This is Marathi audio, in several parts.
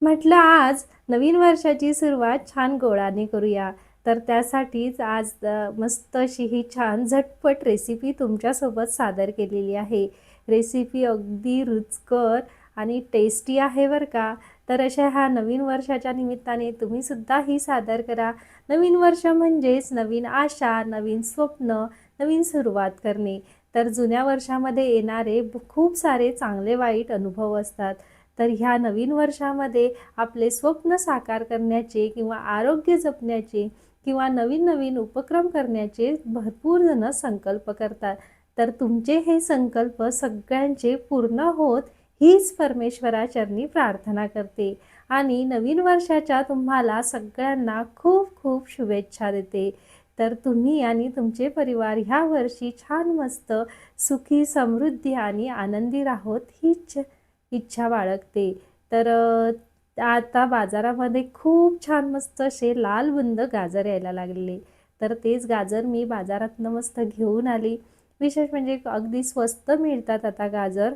म्हटलं आज नवीन वर्षाची सुरुवात छान गोडाने करूया. तर त्यासाठीच आज मस्त अशी ही छान झटपट रेसिपी तुमच्यासोबत सादर केलेली आहे. रेसिपी अगदी रुचकर आणि टेस्टी आहे बरं का. तर अशा ह्या नवीन वर्षाच्या निमित्ताने तुम्हीसुद्धा ही सादर करा. नवीन वर्ष म्हणजेच नवीन आशा, नवीन स्वप्न, नवीन सुरुवात करणे. तर जुन्या वर्षामध्ये येणारे खूप सारे चांगले वाईट अनुभव असतात. तर ह्या नवीन वर्षामध्ये आपले स्वप्न साकार करण्याचे किंवा आरोग्य जपण्याचे किंवा नवीन नवीन उपक्रम करण्याचे भरपूर जण संकल्प करतात. तर तुमचे हे संकल्प सगळ्यांचे पूर्ण होत हीच परमेश्वराचरणी प्रार्थना करते आणि नवीन वर्षाच्या तुम्हाला सगळ्यांना खूप खूप शुभेच्छा देते. तर तुम्ही आणि तुमचे परिवार ह्या वर्षी छान मस्त सुखी समृद्धी आणि आनंदी राहोत हीच इच्छा बाळगते. तर आता बाजारामध्ये खूप छान मस्त असे लाल बुंद गाजर यायला लागलेले. तर तेच गाजर मी बाजारातनं मस्त घेऊन आली. विशेष म्हणजे अगदी स्वस्त मिळतात आता गाजर.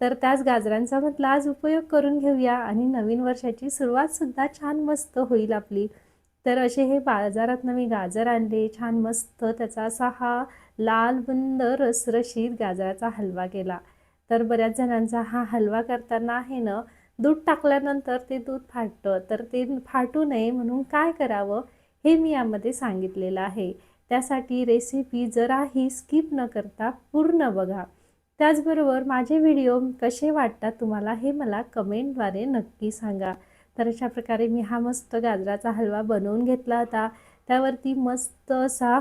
तर त्याच गाजरांचा म्हटलं आज उपयोग करून घेऊया आणि नवीन वर्षाची सुरुवातसुद्धा छान मस्त होईल आपली. तर असे हे बाजारातनं मी गाजर आणले. छान मस्त त्याचा असा हा लाल बुंद रसरशीत गाजराचा हलवा केला. तर बऱ्याच जणांचा हा हलवा करताना आहे ना, दूध टाकल्यानंतर ते दूध फाटतं. तर ते फाटू नये म्हणून काय करावं हे मी यामध्ये सांगितलेलं आहे. त्यासाठी रेसिपी जराही स्किप न करता पूर्ण बघा. त्याचबरोबर माझे व्हिडिओ कसे वाटतात तुम्हाला हे मला कमेंटद्वारे नक्की सांगा. तर अशा प्रकारे मी हा मस्त गाजराचा हलवा बनवून घेतला होता. त्यावरती मस्त असा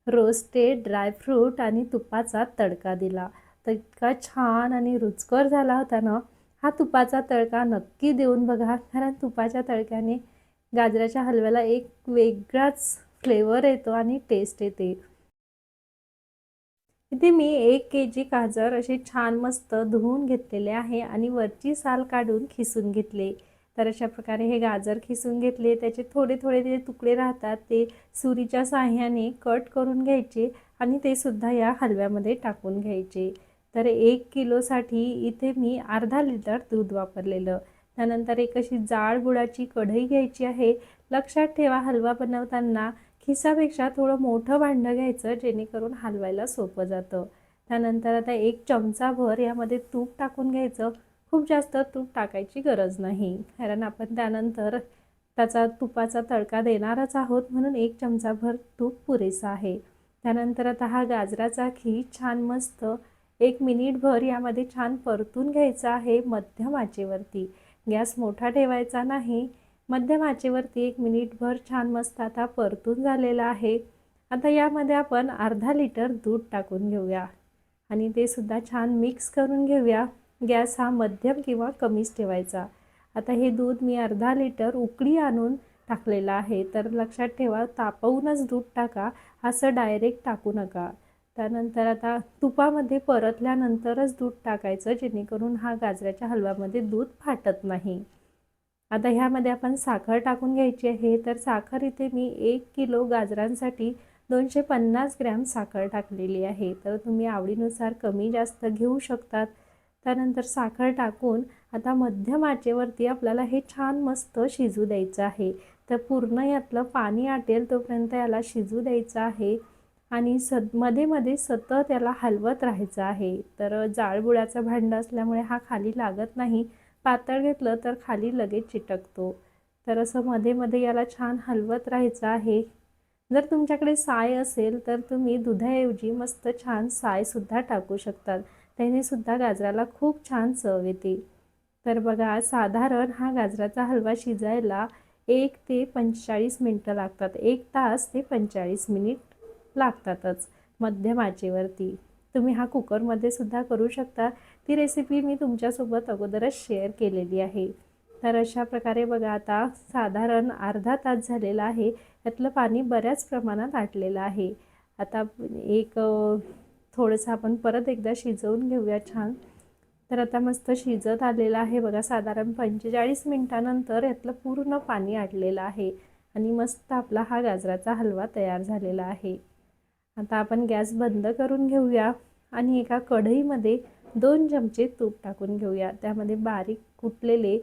रोस्टेड ड्रायफ्रूट आणि तुपाचा तडका दिला. तर इतका छान आणि रुचकर झाला होता ना. हा तुपाचा तडका नक्की देऊन बघा, कारण तुपाच्या तडक्याने गाजराच्या हलव्याला एक वेगळाच फ्लेवर येतो आणि टेस्ट येते. इथे मी 1 kg गाजर असे छान मस्त धुवून घेतलेले आहे आणि वरची साल काढून खिसून घेतले. तर अशा प्रकारे हे गाजर खिसून घेतले. त्याचे थोडे थोडे जे तुकडे राहतात ते सुरीच्या साहाय्याने कट करून घ्यायचे आणि ते सुद्धा या हलव्यामध्ये टाकून घ्यायचे. तर 1 किलोसाठी इथे मी अर्धा लिटर दूध वापरलेलं. त्यानंतर एक अशी जाड बुडाची कढई घ्यायची आहे. लक्षात ठेवा हलवा बनवताना खिसापेक्षा थोडं मोठं भांडं घ्यायचं, जेणेकरून हलवायला सोपं जातं. त्यानंतर आता 1 चमचाभर यामध्ये तूप टाकून घ्यायचं. खूप जास्त तूप टाकायची गरज नाही, कारण आपण त्यानंतर त्याचा तुपाचा तडका देणारच आहोत, म्हणून 1 चमचाभर तूप पुरेसं आहे. त्यानंतर आता हा गाजराचा खीस छान मस्त 1 मिनिटभर यामध्ये छान परतून घ्यायचा आहे मध्यम आचेवरती. गॅस मोठा ठेवायचा नाही. मध्यम आचेवरती 1 मिनिटभर छान मस्त आता परतून झालेला आहे. आता यामध्ये आपण अर्धा लिटर दूध टाकून घेऊया आणि ते सुद्धा छान मिक्स करून घेऊया. गॅस हा मध्यम किंवा कमीच ठेवायचा. आता हे दूध मी अर्धा लिटर उकळी आणून टाकलेलं आहे. तर लक्षात ठेवा तापवूनच दूध टाका, असं डायरेक्ट टाकू नका. त्यानंतर आता तुपामध्ये परतल्यानंतरच दूध टाकायचं, जेणेकरून हा गाजराच्या हलव्यामध्ये दूध फाटत नाही. आता ह्यामध्ये आपण साखर टाकून घ्यायची आहे. तर साखर इथे मी 1 किलो गाजरांसाठी 250 ग्रॅम साखर टाकलेली आहे. तर तुम्ही आवडीनुसार कमी जास्त घेऊ शकतात. त्यानंतर साखर टाकून आता मध्यम आचेवरती आपल्याला हे छान मस्त शिजू द्यायचं आहे. तर पूर्ण यातलं पाणी आटेल तोपर्यंत याला शिजू द्यायचं आहे आणि मध्ये मध्ये सतत याला हलवत राहायचं आहे. तर जाळबुडाचं भांडं असल्यामुळे हा खाली लागत नाही. पातळ घेतलं तर खाली लगेच चिटकतो. तर असं मध्ये मध्ये याला छान हलवत राहायचं आहे. जर तुमच्याकडे साय असेल तर तुम्ही दुधाऐवजी मस्त छान सायसुद्धा टाकू शकतात. त्याने सुद्धा गाजराला खूप छान चव येते. तर बघा साधारण हा गाजराचा हलवा शिजायला 1 ते 45 मिनटं लागतात. 1 तास ते 45 मिनिट लागतातच मध्यम आचेवरती. तुम्ही हा कुकरमध्ये सुद्धा करू शकता. ती रेसिपी मी तुमच्यासोबत अगोदरच शेअर केलेली आहे. तर अशा प्रकारे बघा आता साधारण अर्धा तास झालेला आहे. त्यातलं पाणी बऱ्याच प्रमाणात आटलेलं आहे. आता एक थोडंसं आपण परत एकदा शिजवून घेऊया छान. तर आता मस्त शिजत आलेलं आहे बघा. साधारण 45 मिनटानंतर यातलं पूर्ण पाणी आटलेलं आहे आणि मस्त आपला हा गाजराचा हलवा तयार झालेला आहे. आता आपण गॅस बंद करून घेऊया आणि एका कढईमध्ये 2 चमचे तूप टाकून घेऊया. त्यामध्ये बारीक कुटलेले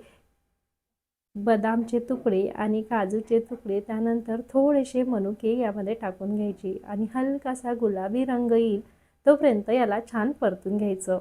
बदामचे तुकडे आणि काजूचे तुकडे, त्यानंतर थोडेसे मनुके यामध्ये टाकून घ्यायचे आणि हलकासा गुलाबी रंग येईल तोपर्यंत याला छान परतून घ्यायचं.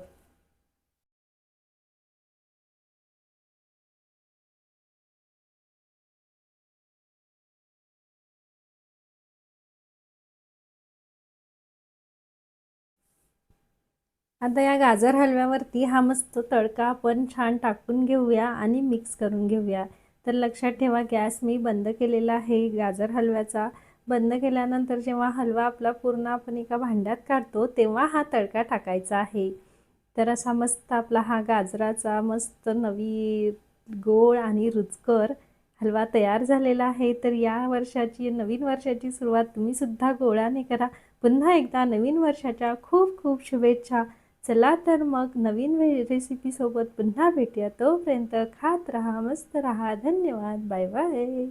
आता या गाजर हलव्यावरती हा मस्त तडका आपण छान टाकून घेऊया आणि मिक्स करून घेऊया. तर लक्षात ठेवा, गॅस मी बंद केलेला आहे गाजर हलव्याचा. बंद केल्यानंतर जेव्हा हलवा आपला पूर्ण आपण एका भांड्यात काढतो तेव्हा हा तडका टाकायचा आहे. तर असा मस्त आपला हा गाजराचा मस्त गोड आणि रुचकर हलवा तयार झालेला आहे. तर या वर्षाची, नवीन वर्षाची सुरुवात तुम्ही सुद्धा गोडाने करा. पुन्हा एकदा नवीन वर्षाच्या खूप खूप शुभेच्छा. चला तर मग नवीन रेसिपीसोबत पुन्हा भेटूया. तोपर्यंत खात रहा, मस्त रहा. धन्यवाद. Bye bye.